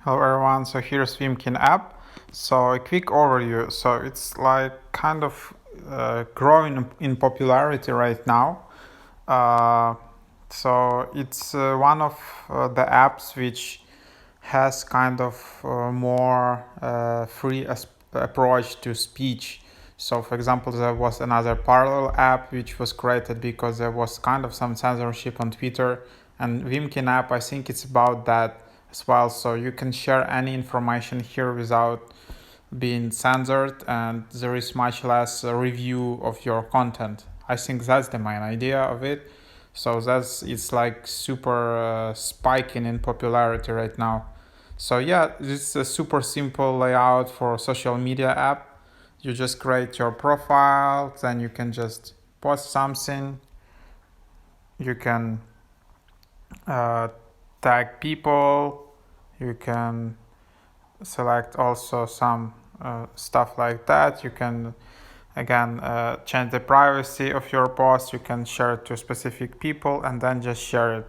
Hello everyone, so here's WIMKIN app. So a quick overview. So it's like kind of growing in popularity right now. So it's one of the apps which has kind of more free approach to speech. So for example, there was another parallel app which was created because there was kind of some censorship on Twitter, and WIMKIN app, I think it's about that as well. So you can share any information here without being censored, and there is much less review of your content. I think that's the main idea of it. So it's like super spiking in popularity right now. So yeah, it's a super simple layout for social media app. You just create your profile, then you can just post something. You can tag people. You can select also some stuff like that. You can again change the privacy of your post. You can share it to specific people and then just share it.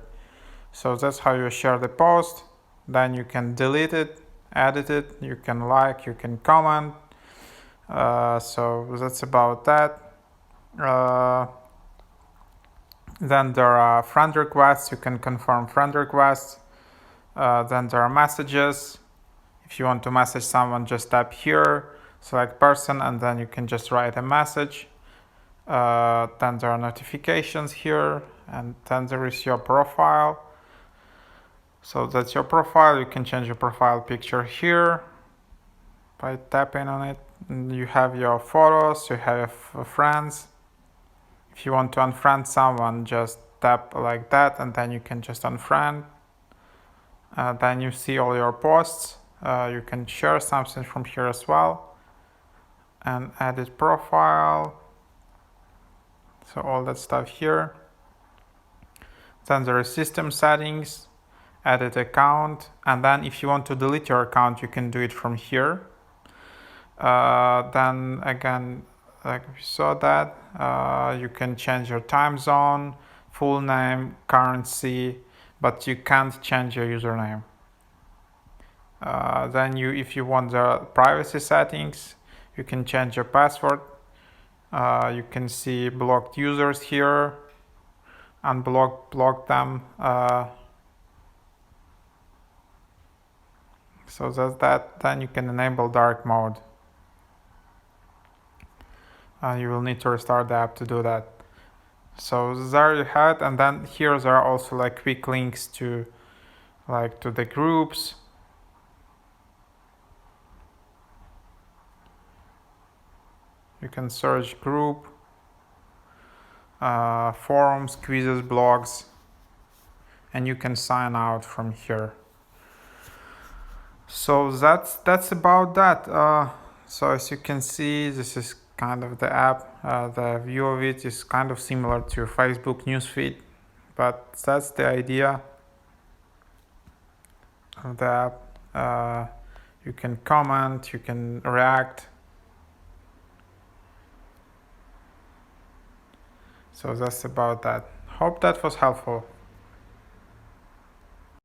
So that's how you share the post. Then you can delete it, edit it, you can like, you can comment. So that's about that. Then there are friend requests. You can confirm friend requests. Then there are messages. If you want to message someone, just tap here, select person, and then you can just write a message. Then there are notifications here, and then there is your profile. So that's your profile. You can change your profile picture here by tapping on it. And you have your photos, you have friends. If you want to unfriend someone, just tap like that, and then you can just unfriend. Then you see all your posts. You can share something from here as well, and edit profile. So all that stuff here. Then there is system settings, edit account, and then if you want to delete your account, you can do it from here. Then again, like we saw that, you can change your time zone, full name, currency, but you can't change your username. Then if you want the privacy settings, you can change your password. You can see blocked users here, block them. So that's that. Then you can enable dark mode. You will need to restart the app to do that. So there you have it, and then here there are also like quick links to the groups. You can search group, forums, quizzes, blogs, and you can sign out from here. So that's about that. So as you can see, this is kind of the app. The view of it is kind of similar to Facebook newsfeed, but that's the idea of the app. You can comment, you can react. So that's about that. Hope that was helpful.